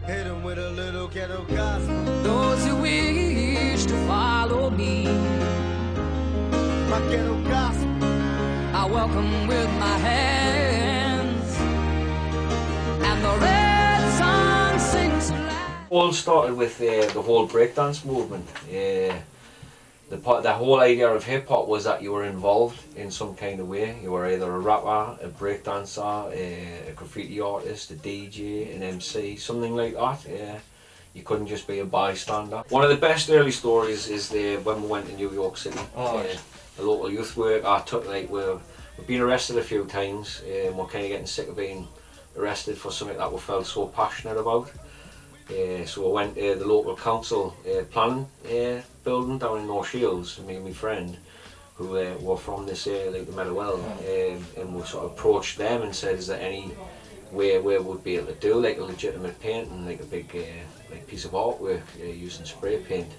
Hit 'em with a little ghetto gospel. Those who wish to follow me, My ghetto gospel. I welcome with my hands, and the red sun sings loud. All started with the whole breakdance movement. The whole idea of hip hop was that you were involved in some kind of way. You were either a rapper, a breakdancer, a graffiti artist, a DJ, an MC, something like that. You couldn't just be a bystander. One of the best early stories is when we went to New York City. The local youth work. We've been arrested a few times. We're kind of getting sick of being arrested for something that we felt so passionate about. So I went to the local council planning building down in North Shields, me and my friend, who were from this area, like the Meadowell, and we sort of approached them and said, is there any way we would be able to do like a legitimate painting, like a big piece of artwork using spray paint.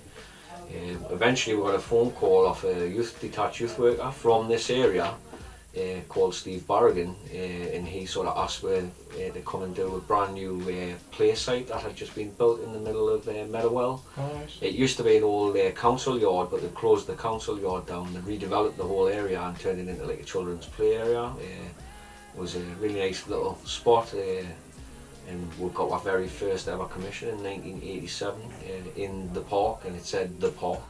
Eventually we got a phone call off a detached youth worker from this area called Steve Barrigan, and he sort of asked where to come and do a brand new play site that had just been built in the middle of Meadowell. It used to be an old council yard, but they closed the council yard down and redeveloped the whole area and turned it into like a children's play area. It was a really nice little spot, and we got our very first ever commission in 1987 in the park, and it said the park.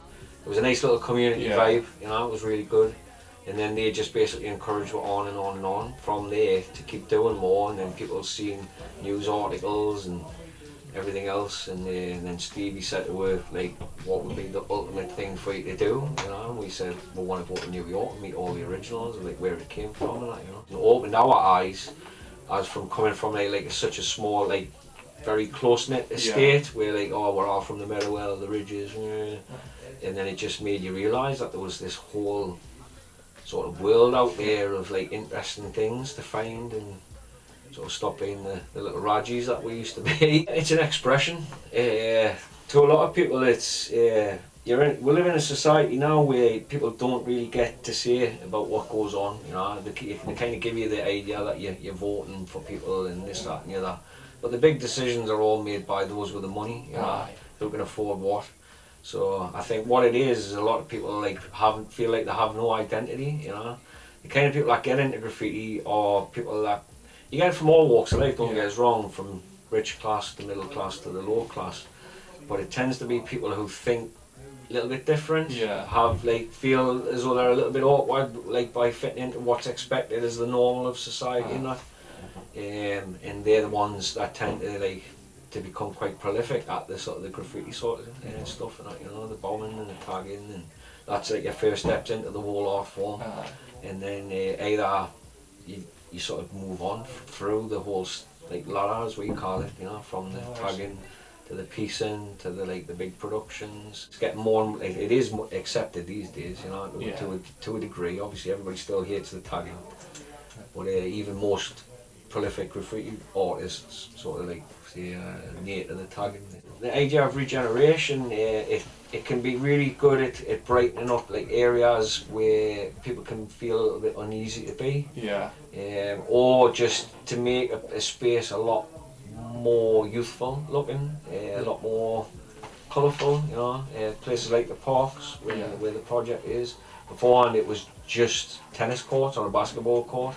It was a nice little community vibe, you know, it was really good. And then they just basically encouraged it on and on and on from there to keep doing more, and then people seeing news articles and everything else, and then Stevie said to her, like, what would be the ultimate thing for you to do, you know, and we said, we want to go to New York and meet all the originals, like where it came from and that, you know. It opened our eyes as from coming from such a small, like, very close-knit estate, where like, oh, we're all from the Meadowell, the Ridges, and then it just made you realise that there was this whole sort of world out there of like interesting things to find, and sort of stop being the little Rajis that we used to be. It's an expression. To a lot of people, it's we live in a society now where people don't really get to say about what goes on. You know, they kind of give you the idea that you're voting for people and this, that, and the other. But the big decisions are all made by those with the money. You know, who can afford what. So I think what it is a lot of people feel like they have no identity, you know. The kind of people that get into graffiti are people that, you get it from all walks of life, don't get us wrong, from rich class to middle class to the low class. But it tends to be people who think a little bit different, feel as though they're a little bit awkward, like by fitting into what's expected as the normal of society and that. And they're the ones that tend to become quite prolific at the sort of the graffiti sort of stuff and that, you know, the bombing and the tagging, and that's like your first steps into the whole art form. And then either you sort of move on through the whole like ladder, as we call it, you know, from the tagging to the piecing to the big productions. It's getting more, it is accepted these days, you know, to a degree. Obviously everybody still hates the tagging, but even most prolific graffiti artists sort of near to the tagging. The idea of regeneration, it can be really good at brightening up like areas where people can feel a little bit uneasy to be. Or just to make a space a lot more youthful looking, a lot more colourful, you know. Places like the parks where the project is. Beforehand it was just tennis courts or a basketball court.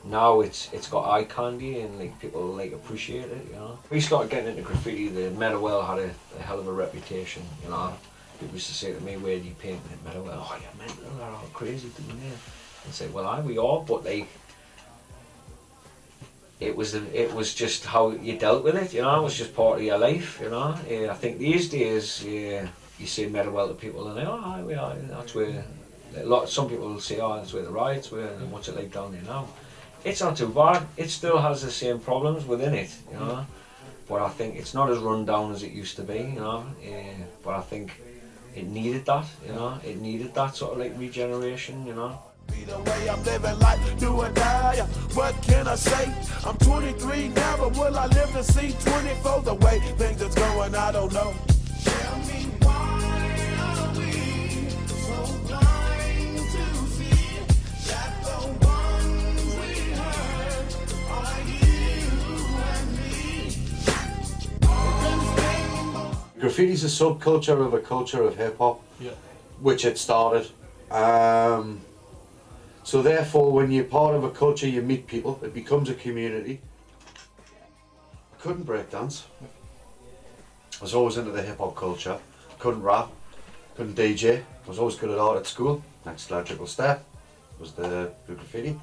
Now it's got eye candy and like people appreciate it, you know. We started getting into graffiti, the Meadowell had a hell of a reputation, you know. People used to say to me, where do you paint in Meadowell? Oh, you're mental, they're all crazy doing that. And say, well, we are, but it was just how you dealt with it, you know. It was just part of your life, you know. I think these days you say Meadowell to people and they, oh, we are, that's where some people will say, oh, that's where the riots were, and what's it like down there now? It's not too bad. It still has the same problems within it, you know. But I think it's not as run down as it used to be, you know. But I think it needed that, you know. It needed that sort of regeneration, you know. Be the way I'm living life, do or die. What can I say? I'm 23 now, but will I live to see 24? The way things is going, I don't know. Tell me why are we so blind to see that the ones we hurt are you and me? Graffiti's a subculture of a culture of hip hop, Yeah. which it started. So therefore, when you're part of a culture, you meet people. It becomes a community. I couldn't break dance. I was always into the hip hop culture. Couldn't rap. Couldn't DJ. I was always good at art at school. Next logical step was the graffiti.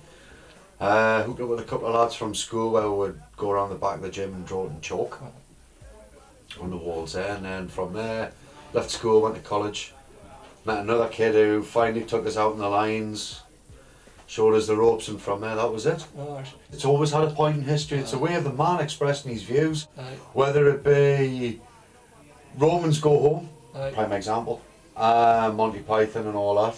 Hooked up with a couple of lads from school where we would go around the back of the gym and draw it in chalk on the walls there, and then from there left school, went to college, met another kid who finally took us out on the lines, showed us the ropes, and from there that was it. It's always had a point in history. It's a way of the man expressing his views, whether it be Romans Go Home, prime example, Monty Python and all that.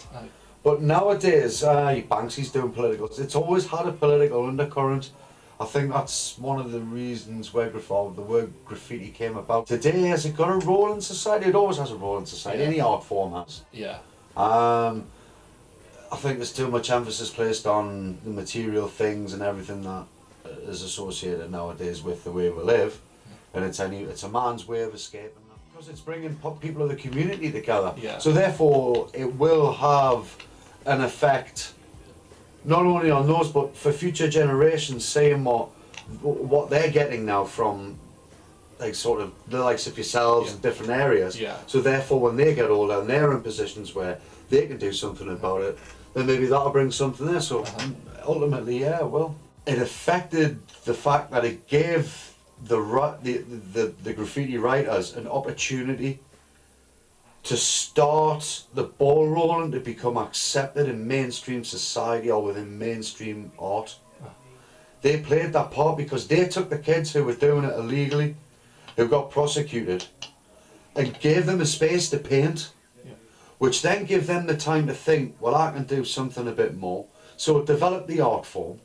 But nowadays, Banksy's doing political. It's always had a political undercurrent. I think that's one of the reasons where the word graffiti came about. Today, has it got a role in society? It always has a role in society. Any art form has. Yeah. I think there's too much emphasis placed on the material things and everything that is associated nowadays with the way we live, and it's a man's way of escaping that. Because it's bringing people of the community together. Yeah. So therefore, it will have an effect not only on those, but for future generations, saying what they're getting now from, like, sort of the likes of yourselves in different areas. Yeah. So therefore, when they get older and they're in positions where they can do something about it, then maybe that'll bring something there. So ultimately, yeah, well, it affected the fact that it gave the graffiti writers an opportunity to start the ball rolling to become accepted in mainstream society or within mainstream art. They played that part because they took the kids who were doing it illegally, who got prosecuted, and gave them a space to paint, which then gave them the time to think, well, I can do something a bit more. So it developed the art form.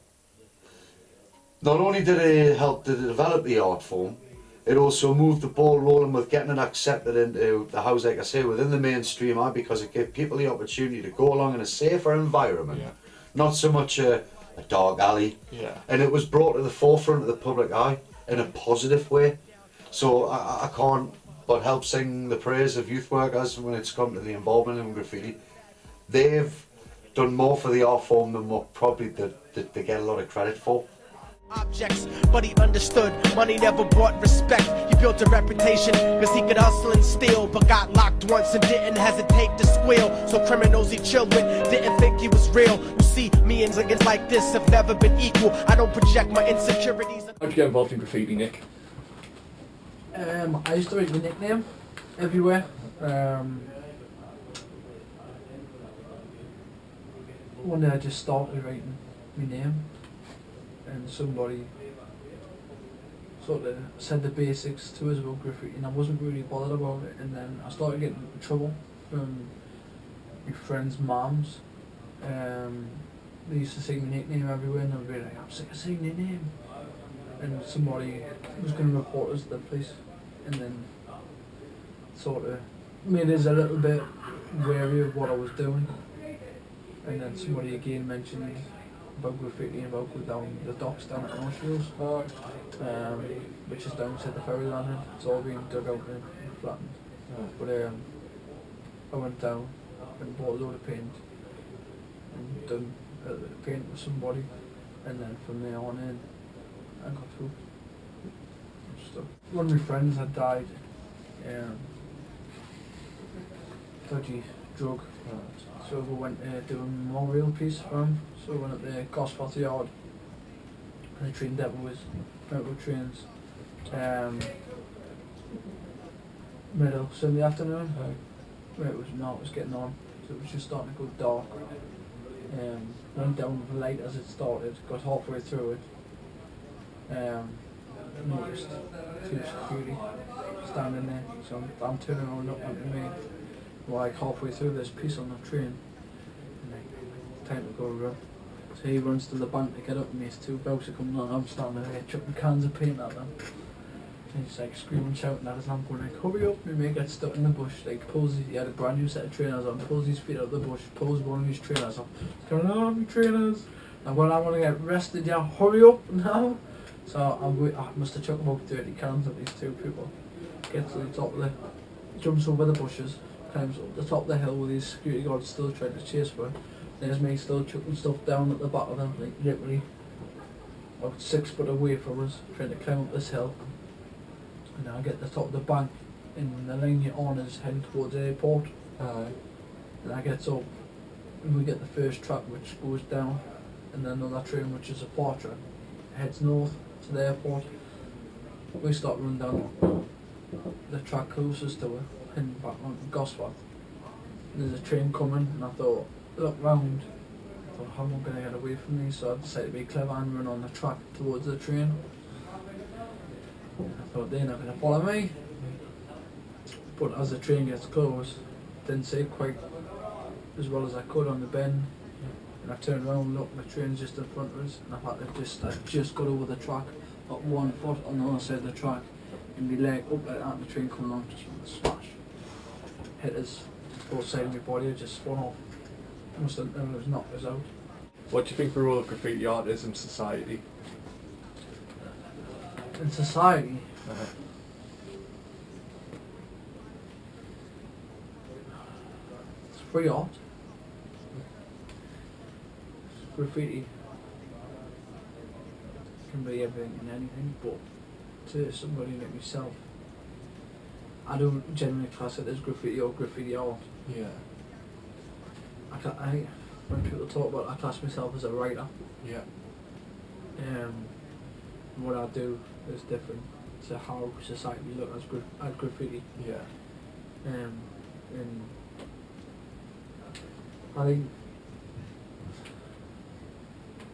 Not only did it help to develop the art form, it also moved the ball rolling with getting it accepted into the house, like I say, within the mainstream art, because it gave people the opportunity to go along in a safer environment, not so much a dark alley. And it was brought to the forefront of the public eye in a positive way. So I can't but help sing the praise of youth workers when it's come to the involvement in graffiti. They've done more for the art form than what probably they get a lot of credit for. Objects, but he understood money never brought respect. He built a reputation because he could hustle and steal, but got locked once and didn't hesitate to squeal. So criminals he chilled with didn't think he was real. You see, me and niggas like this have never been equal. I don't project my insecurities. How'd you get involved in graffiti, Nick? I used to write my nickname everywhere. One day I just started writing my name, and somebody sort of said the basics to us about graffiti, and I wasn't really bothered about it. And then I started getting in trouble from my friends' moms. They used to say my nickname everywhere, and I'd be like, I'm sick of saying your name. And somebody was going to report us to the police, and then sort of made us a little bit wary of what I was doing. And then somebody again mentioned about graffiti and about going down the docks down at Northfields, which is down to the ferry landing. It's all being dug out and flattened. But I went down and bought a load of paint and done a little bit of paint with somebody, and then from there on in I got hooked. One of my friends had died, dodgy drug, so we went to do a memorial piece for him. So we went up there, Gosforth Yard, and the train depot was metal trains. Middle Sunday afternoon, where it was getting on, so it was just starting to go dark. Went down with the light as it started, got halfway through it. Noticed two security standing there, so I'm turning around looking at me, like halfway through this piece on the train, and like, time to go run. So he runs to the bank to get up, and these two blokes are coming on. I'm standing there chucking cans of paint at them, and he's like screaming, shouting at us. I'm going like, hurry up! My mate gets stuck in the bush. Like he had a brand new set of trainers on, pulls his feet out of the bush, pulls one of his trainers up, going, oh, my trainers! And when I want to get arrested, yeah, hurry up now! So I must have chucked about 30 cans at these two people. Get to the top of the jumps over the bushes, climbs up the top of the hill with his security guards still trying to chase for him. There's me still chucking stuff down at the back of them, like literally about 6 foot away from us, trying to climb up this hill. And I get to the top of the bank, and the line you're on is heading towards the airport. And I get up, and we get the first track which goes down, and then another train which is a far track, heads north to the airport. We start running down the track closest to it, heading back on Gosforth. There's a train coming, and I thought, look round. I thought, how am I going to get away from these? So I decided to be clever and run on the track towards the train. I thought, they're not going to follow me. But as the train gets close, didn't see quite as well as I could on the bend. And I turned around and looked, the train's just in front of us, and I just got over the track, got 1 foot on the other side of the track, and my leg up like that, and the train coming on, just went smash. Hit us, both sides of my body, just spun off. Must have knocked us out. What do you think the role of graffiti art is in society? In society, it's free art. Graffiti can be everything and anything, but to somebody like myself, I don't generally class it as graffiti or graffiti art. Yeah. When people talk about it, I class myself as a writer. Yeah. And what I do is different to how society looks at graffiti. Yeah. And I think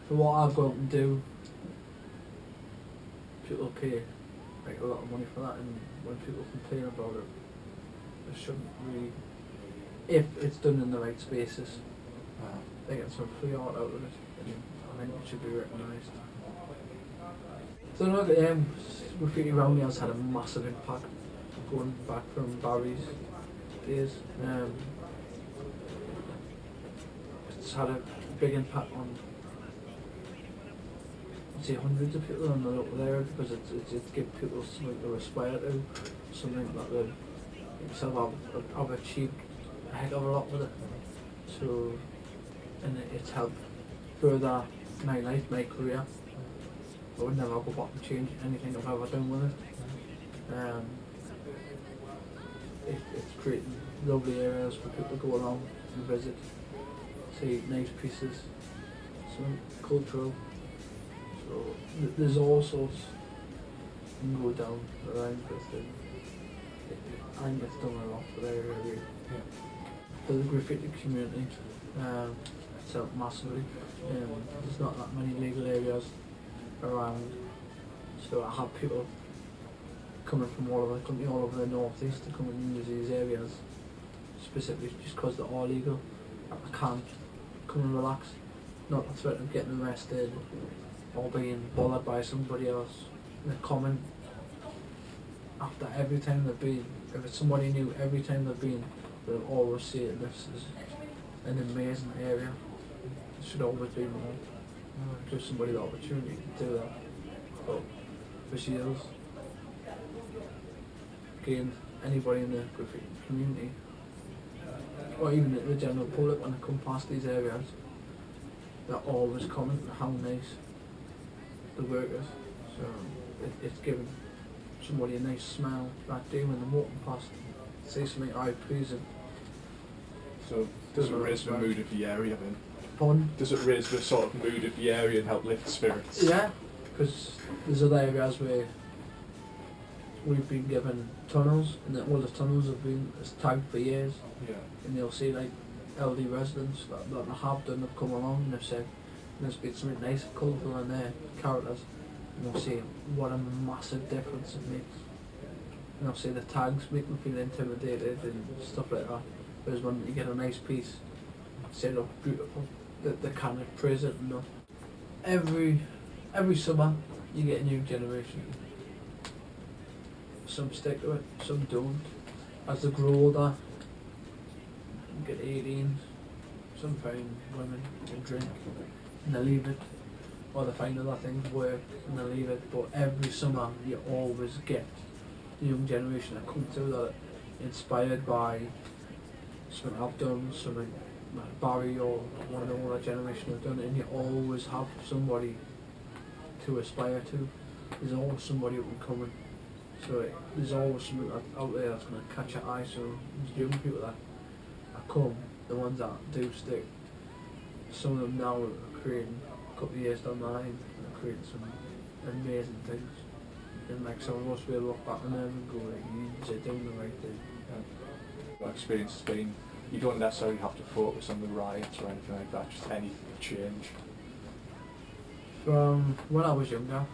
for what I've got to do, people pay like a lot of money for that, and when people complain about it, they shouldn't really, if it's done in the right spaces, they get some free art out of it, and I think it should be recognised. So look, graffiti around here has had a massive impact, going back from Barry's days. It's had a big impact on, I'd say, hundreds of people in the local area, because it gives people something to aspire to, something that they themselves have achieved a heck of a lot with it. So, and it's helped further my life, my career. I would never go back and change anything I've ever done with it. It's creating lovely areas for people to go along and visit, see nice pieces, some cultural. So there's all sorts you can go down that I'm interested in. I think it's done a lot for the area really. For the graffiti community, it's helped massively. There's not that many legal areas around, so I have people coming from all over the country, all over the northeast, to come and use these areas specifically just because they're all legal. I can't come and relax, not the threat of getting arrested or being bothered by somebody else. They come in after every time they've been, if it's somebody new, every time they've been, they'll always say this is an amazing area, it should always be more. Give somebody the opportunity to do that. But for years, again, anybody in the graffiti community, or even the general public, when they come past these areas, they're always commenting how nice the work is. So it's giving somebody a nice smile that day when they're walking past, see something eye pleasing. So does it raise the mood of the area then? Pardon? Does it raise the sort of mood of the area and help lift spirits? Yeah, because there's other areas where we've been given tunnels, and all the tunnels have been tagged for years. Yeah. And you'll see like LD residents that have done, have come along and have said there's been something nice and colourful in their characters, and they'll see what a massive difference it makes. And they'll see the tags make them feel intimidated and stuff like that. Whereas when you get a nice piece, say look beautiful, they kind of praise it enough. Every summer you get a new generation. Some stick to it, some don't. As they grow older, you get 18, some find women and drink and they leave it, or they find other things work and they leave it. But every summer you always get the young generation that come through that inspired by something I've done, something like Barry or one of the older generation have done, and you always have somebody to aspire to. There's always somebody up and coming. So there's always something out there that's going to catch your eye. So the young people that come, the ones that do stick, some of them now are creating, a couple of years down the line, are creating some amazing things. And like some of us will look back on them and go, like, you're doing the right thing. My experience has been, you don't necessarily have to focus on the riots or anything like that, just any change. From when I was younger,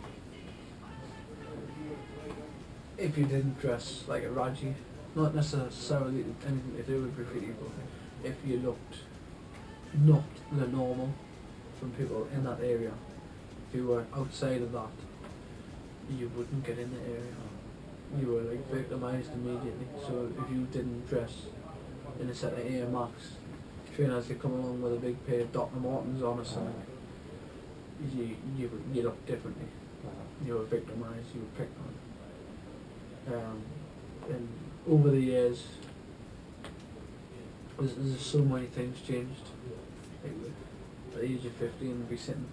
if you didn't dress like a Raji, not necessarily anything to do with graffiti, but if you looked not the normal from people in that area, if you were outside of that, you wouldn't get in the area. You were like victimised immediately. So if you didn't dress in a set of Air Max trainers, you come along with a big pair of Dr. Martens on or something, you looked differently. You were victimised, you were picked on. And over the years, there's so many things changed. Like at the age of 15, we'd be sitting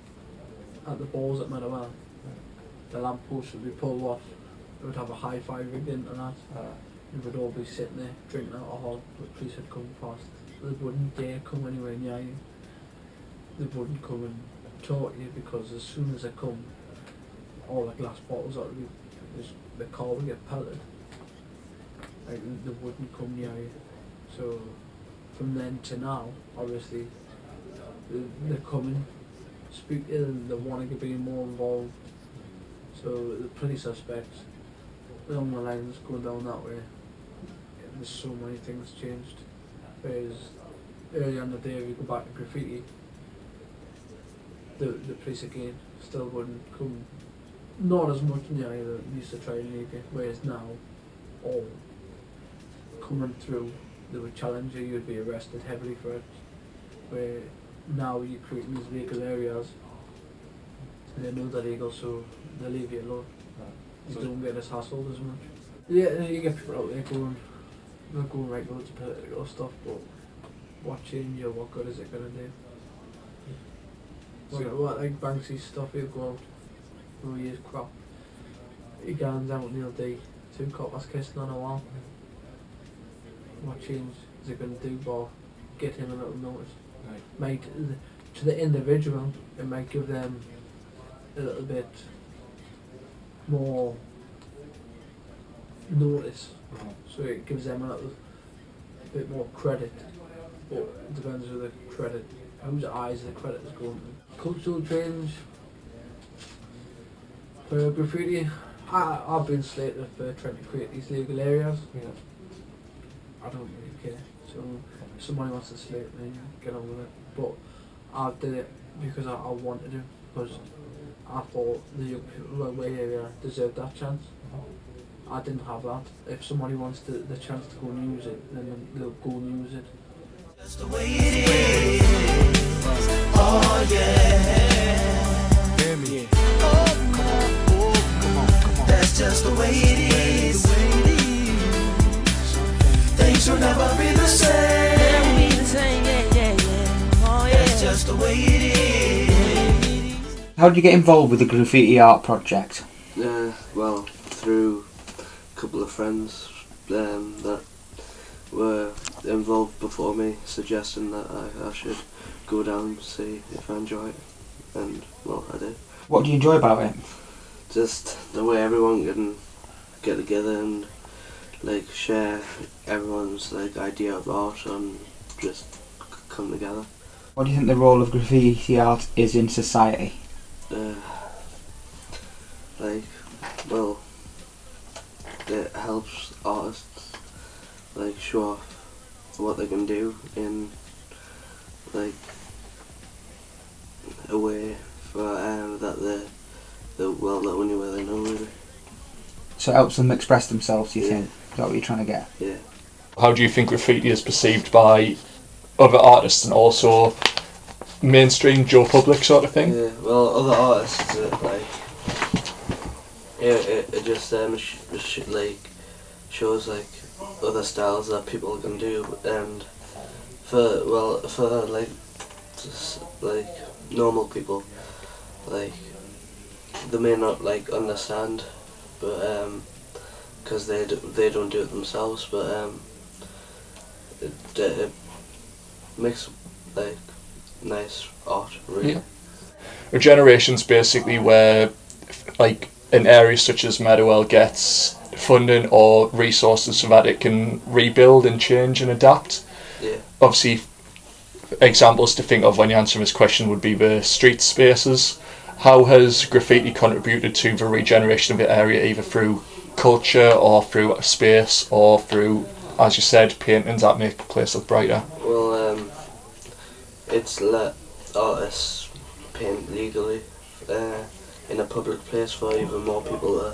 at the balls at Meadowell. The lamppost would be pulled off. It would have a hi-fi rigged into that. We would all be sitting there drinking alcohol. The police would come past. They wouldn't dare come anywhere near you. They wouldn't come and talk to you, because as soon as they come, all the glass bottles out of you, the car would get pelted. Like, they wouldn't come near you. So from then to now, obviously, they're coming, speak to them, they want to be more involved. So the police suspects, along the lines going down that way, there's so many things changed. Whereas earlier in the day, if you go back to graffiti, the police again still wouldn't come, not as much near you, they used to try and leave you. Whereas now, all coming through, they would challenge you, you'd be arrested heavily for it. Where now you're creating these legal areas, and they know they're legal, so they leave you alone. You don't get as hassled as much. Yeah, you get people out there going, they're going right loads of political stuff, but what change or what good is it going to do? What like Banksy's stuff, he'll go out, oh, he is crap. He goes out and he'll do 2 coppers kissing on a wall. What change is it going to do but get him a little notice? Right. To the individual, it might give them a little bit more notice, so it gives them a little bit more credit, but it depends on the credit, whose eyes the credit is going to. Cultural change for graffiti, I've been slated for trying to create these legal areas. Yeah. I don't really care, so if somebody wants to slate me, get on with it, but I did it because I wanted to, because I thought the young people away area deserved that chance. I didn't have that. If somebody wants the chance to go and use it, then they'll go and use it. That's the way it is. Oh yeah. Hear me. Oh come on, come on. That's just the way it is. Things will never be the same. Oh yeah. That's just the way it is. How did you get involved with the graffiti art project? Well, through a couple of friends that were involved before me, suggesting that I should go down and see if I enjoy it, and well, I did. What do you enjoy about it? Just the way everyone can get together and like share everyone's like idea of art and just come together. What do you think the role of graffiti art is in society? Well, it helps artists like show off what they can do in like a way for that the only way they know, really. So it helps them express themselves, do you think? Is that what you're trying to get? Yeah. How do you think graffiti is perceived by other artists and also mainstream Joe Public sort of thing? Yeah, well, other artists it just like shows like other styles that people can do, and for like like normal people, like they may not like understand, but because they don't do it themselves, but it makes like nice art, really. Yeah. Regeneration's basically where like an area such as Meadowell gets funding or resources so that it can rebuild and change and adapt. Yeah. Obviously, examples to think of when you answer this question would be the street spaces. How has graffiti contributed to the regeneration of the area, either through culture or through space or through, as you said, paintings that make the place look brighter? Well, it's let artists paint legally in a public place for even more people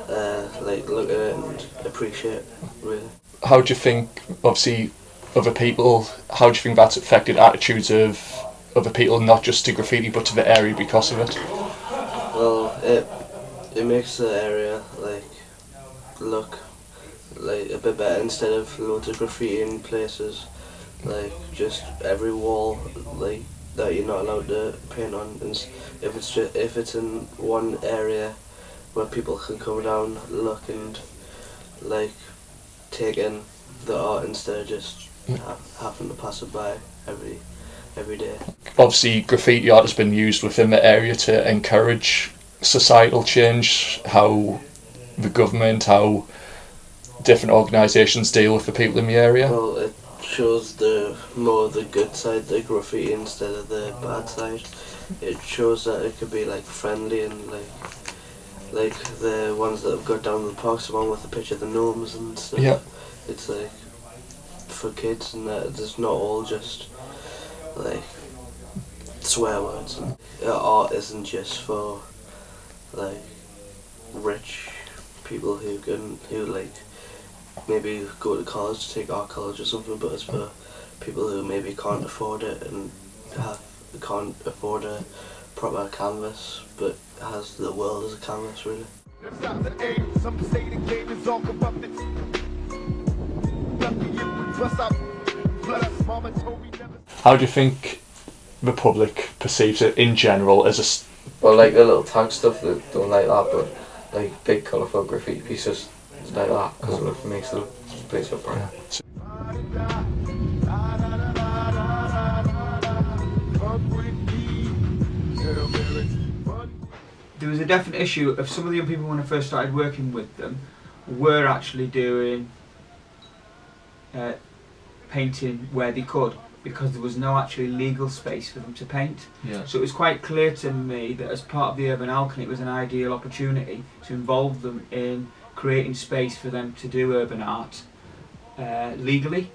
to like look at it and appreciate it, really. How do you think, obviously, other people, how do you think that's affected attitudes of other people, not just to graffiti but to the area because of it? Well, it makes the area like look like a bit better instead of loads of graffiti in places, like just every wall like that you're not allowed to paint on. And if it's in one area where people can come down, look and like take in the art instead of just having to pass it by every day. Obviously, graffiti art has been used within the area to encourage societal change, how the government, how different organisations deal with the people in the area. Well, it shows more of the good side of the graffiti instead of the bad side. It shows that it could be like friendly and like the ones that have got down the parks, the one with the picture of the gnomes and stuff. Yeah. It's like for kids, and that it's not all just like swear words. And art isn't just for like rich people who like maybe go to college to take art college or something, but it's for people who maybe can't afford it and can't afford a proper canvas, but has the world as a canvas, really. Some say the game is all corrupted. How do you think the public perceives it in general as a... Well, like the little tag stuff that don't like that, but like big colourful graffiti pieces like that, because it makes the place look bright. There was a definite issue of some of the young people when I first started working with them were actually doing painting where they could, because there was no actually legal space for them to paint. Yeah. So it was quite clear to me that as part of the Urban Alchemy it was an ideal opportunity to involve them in creating space for them to do urban art legally,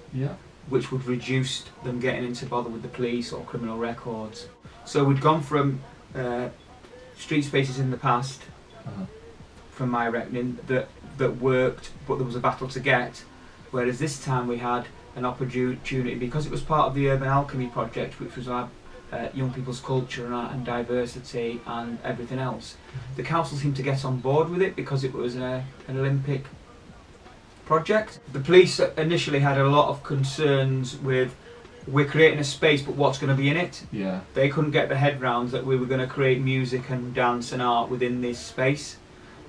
which would reduce them getting into bother with the police or criminal records. So we'd gone from street spaces in the past, from my reckoning, that worked, but there was a battle to get, whereas this time we had an opportunity, because it was part of the Urban Alchemy project, which was our young people's culture and art and diversity and everything else. The council seemed to get on board with it because it was an Olympic project. The police initially had a lot of concerns with, we're creating a space, but what's going to be in it? Yeah. They couldn't get their head round that we were going to create music and dance and art within this space.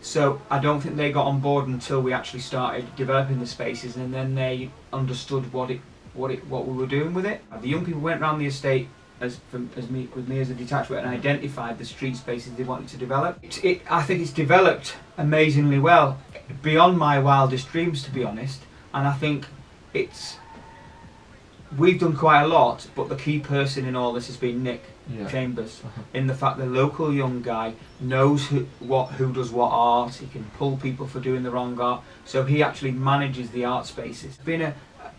So I don't think they got on board until we actually started developing the spaces, and then they understood what we were doing with it. The young people went around the estate with me as a detachment and identified the street spaces they wanted to develop. I think it's developed amazingly well, beyond my wildest dreams, to be honest. And I think we've done quite a lot, but the key person in all this has been Nick Chambers, in the fact the local young guy knows who does what art. He can pull people for doing the wrong art, so he actually manages the art spaces. It's been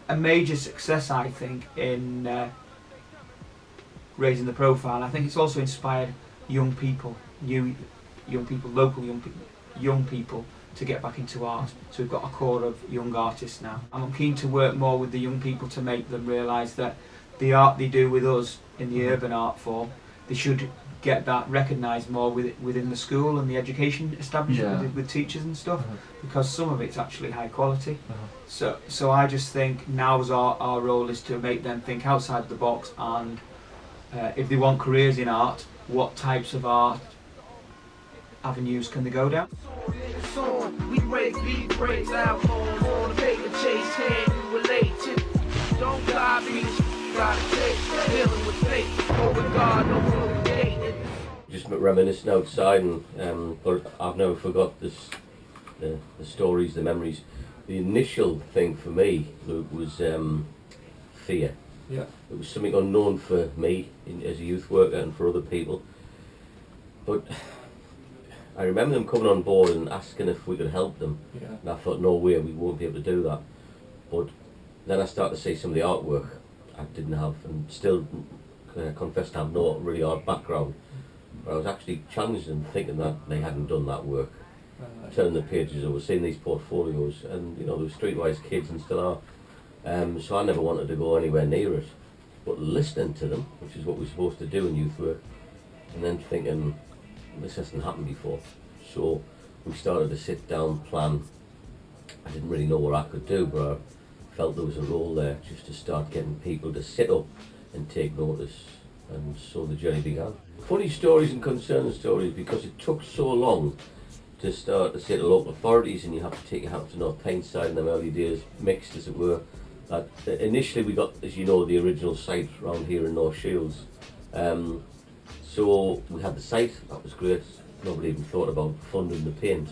a major success, I think, in raising the profile. I think it's also inspired young people, local young people to get back into art. So we've got a core of young artists now. I'm keen to work more with the young people to make them realise that the art they do with us in the urban art form, they should get that recognised more within the school and the education establishment with teachers and stuff, because some of it's actually high quality. So I just think now's our role is to make them think outside the box, and if they want careers in art, what types of art avenues can they go down? We break beat breaks out on the paper chase, can you relate to? Don't lie, be gotta take dealing with fate. Oh God, no communicating. Just reminiscing outside, and but I've never forgot this. The stories, the memories. The initial thing for me, Luke, was fear. Yeah. It was something unknown for me as a youth worker and for other people. But I remember them coming on board and asking if we could help them. Yeah. And I thought, no way, we won't be able to do that. But then I started to see some of the artwork I didn't have, and still confess to have no really art background. But I was actually challenged them, thinking that they hadn't done that work. Turning the pages over, seeing these portfolios, and you know, there were streetwise kids and still are. So I never wanted to go anywhere near it. But listening to them, which is what we're supposed to do in youth work, and then thinking, this hasn't happened before. So we started to sit down, plan. I didn't really know what I could do, but I felt there was a role there just to start getting people to sit up and take notice. And so the journey began. Funny stories and concerning stories, because it took so long to start to say to local authorities, and you have to take your hat to North Tyneside in them early days, mixed as it were. That initially we got, as you know, the original site around here in North Shields. So we had the site, that was great. Nobody even thought about funding the paint.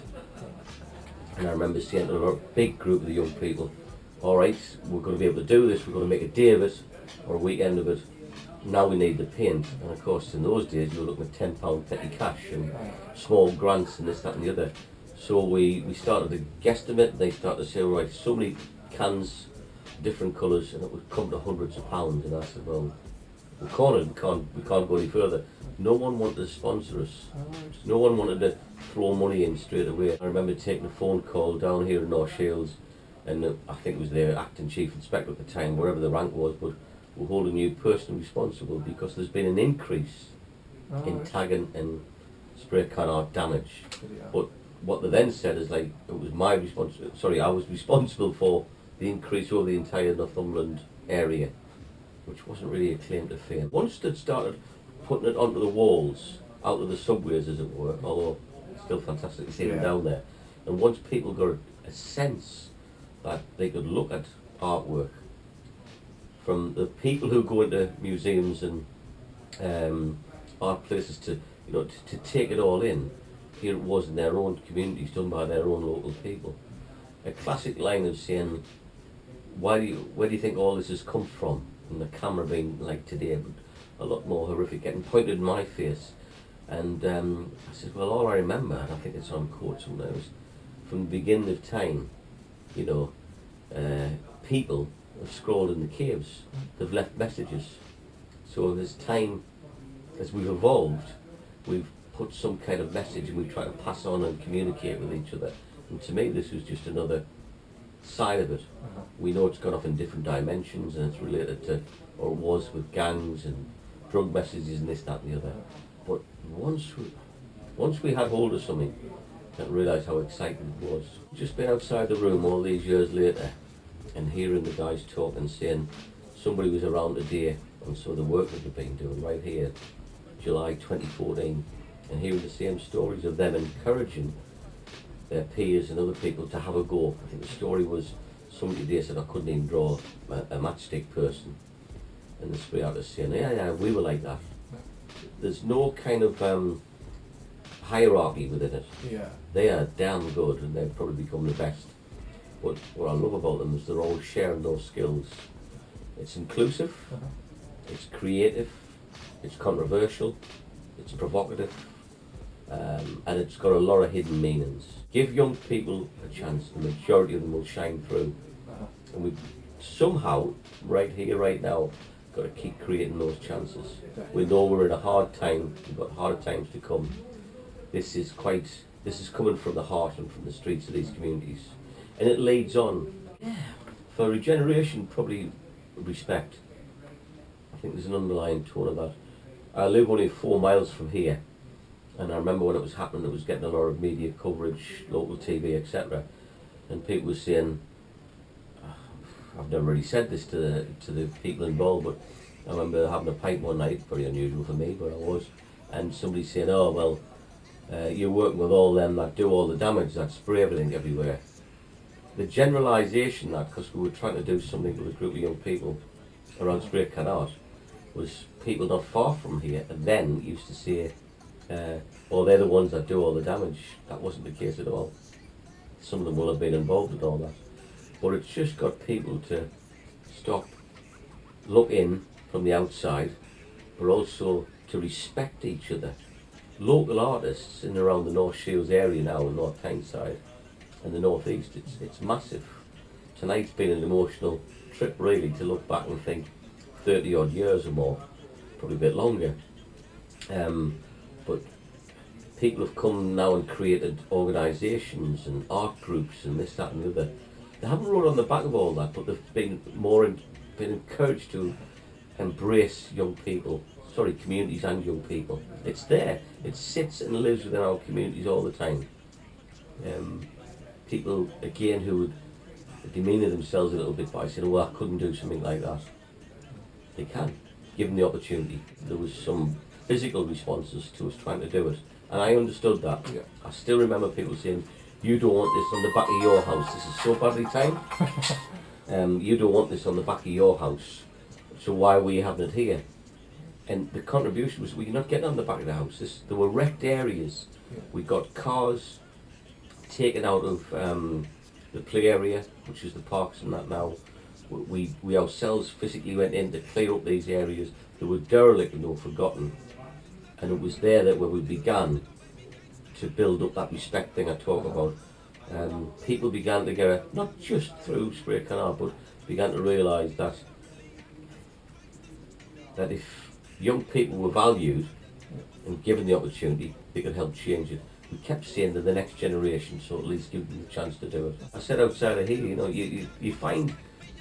And I remember saying to a big group of the young people, all right, we're going to be able to do this, we're going to make a day of it, or a weekend of it. Now we need the paint. And of course in those days you were looking at £10 petty cash and small grants and this, that and the other. So we started to guesstimate, they started to say, all right, so many cans, different colours, and it would come to hundreds of pounds. And I said, well, we can't go any further. No one wanted to sponsor us. No one wanted to throw money in straight away. I remember taking a phone call down here in North Shields, and I think it was their acting chief inspector at the time, whatever the rank was, but we're holding you personally responsible because there's been an increase in tagging and spray can art damage. But what they then said is, like, it was my responsibility. Sorry, I was responsible for the increase over the entire Northumberland area, which wasn't really a claim to fame. Once they'd started putting it onto the walls, out of the subways as it were, although it's still fantastic to see them down there, and once people got a sense that they could look at artwork from the people who go into museums and art places to, you know, to take it all in, here it was in their own communities, done by their own local people. A classic line of saying, where do you think all this has come from? And the camera being like today, but a lot more horrific, getting pointed in my face. And I said, well, all I remember, and I think it's on quote somewhere, was from the beginning of time, you know, people have scrawled in the caves, they've left messages. So as time, as we've evolved, we've put some kind of message and we try to pass on and communicate with each other. And to me, this was just another side of it. We know it's gone off in different dimensions, and it's related to, or it was, with gangs and drug messages and this, that and the other. But once we had hold of something, I realised how exciting it was. Just being outside the room all these years later and hearing the guys talk and saying somebody was around today and saw the work that they've been doing right here, July 2014, and hearing the same stories of them encouraging their peers and other people to have a go. I think the story was somebody today said I couldn't even draw a matchstick person, and the spray artist saying, yeah, we were like that. There's no kind of hierarchy within it. Yeah. They are damn good, and they've probably become the best. But what I love about them is they're all sharing those skills. It's inclusive, it's creative, it's controversial, it's provocative, and it's got a lot of hidden meanings. Give young people a chance, the majority of them will shine through. And we've somehow, right here, right now, got to keep creating those chances. We know we're in a hard time, we've got harder times to come. This is coming from the heart and from the streets of these communities. And it leads on. For Regeneration, probably respect. I think there's an underlying tone of that. I live only 4 miles from here, and I remember when it was happening, it was getting a lot of media coverage, local TV, etc. And people were saying, I've never really said this to the people involved, but I remember having a pint one night, very unusual for me, but I was, and somebody saying, oh well, you're working with all them that do all the damage, that spray everything everywhere. The generalisation that, because we were trying to do something with a group of young people around spray can art, was people not far from here, and then used to say, oh, they're the ones that do all the damage. That wasn't the case at all. Some of them will have been involved in all that. But it's just got people to stop, look in from the outside, but also to respect each other. Local artists in and around the North Shields area now, the North Tyneside and the North East, it's massive. Tonight's been an emotional trip really to look back and think 30 odd years or more, probably a bit longer. But people have come now and created organisations and art groups and this, that and the other. They haven't run on the back of all that, but they've been been encouraged to embrace young people, communities and young people. It's there, it sits and lives within our communities all the time. People, again, who would demeanour themselves a little bit by saying, well, I couldn't do something like that. They can, given the opportunity. There was some physical responses to us trying to do it, and I understood that. Yeah. I still remember people saying, you don't want this on the back of your house. This is so badly timed. You don't want this on the back of your house, so why were you having it here? And the contribution was, we're not getting on the back of the house. There were wrecked areas. Yeah. We got cars taken out of the play area, which is the parks and that now. We ourselves physically went in to clear up these areas that were derelict and they were forgotten. And it was there that where we began to build up that respect thing I talk about. People began to get, not just through spray can art, but began to realise that if young people were valued and given the opportunity, they could help change it. We kept saying to the next generation, so at least give them the chance to do it. I said outside of here, you find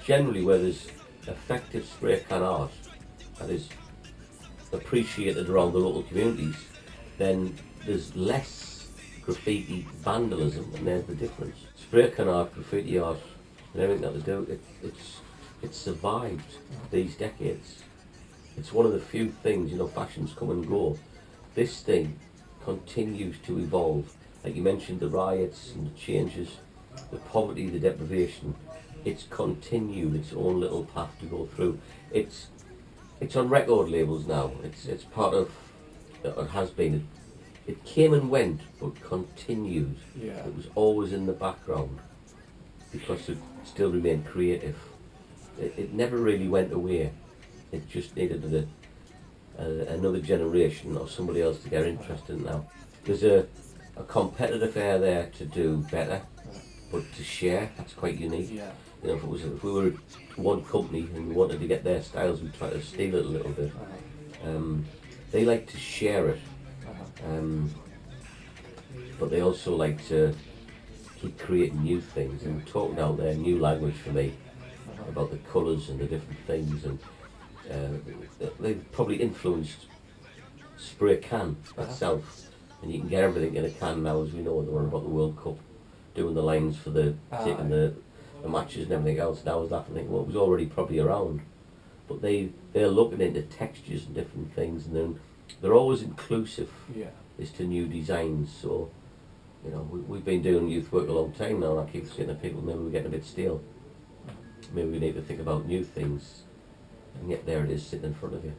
generally where there's effective spray can art that is appreciated around the local communities, then there's less graffiti vandalism, and there's the difference. Spray can art, graffiti art, and everything that they do, it's survived these decades. It's one of the few things, fashions come and go. This thing continues to evolve. Like you mentioned, the riots and the changes, the poverty, the deprivation, it's continued its own little path to go through. It's on record labels now. It's part of, it has been. It came and went, but continued. Yeah. It was always in the background because it still remained creative. It never really went away. It just needed another generation or somebody else to get interested in now. There's a competitive air there to do better, but to share, that's quite unique. Yeah. If we were one company and we wanted to get their styles, we'd try to steal it a little bit. They like to share it, but they also like to keep creating new things. And we're talking out there new language for me about the colours and the different things, and they've probably influenced spray can itself. And you can get everything in a can now, as we know. They were about the World Cup, doing the lines for taking the matches and everything else. Now is that I think, well, it was already probably around, but they're looking into textures and different things, and then they're always inclusive as to new designs. So we've been doing youth work a long time now, and I keep saying to people, maybe we're getting a bit stale. Maybe we need to think about new things, and yet there it is sitting in front of you.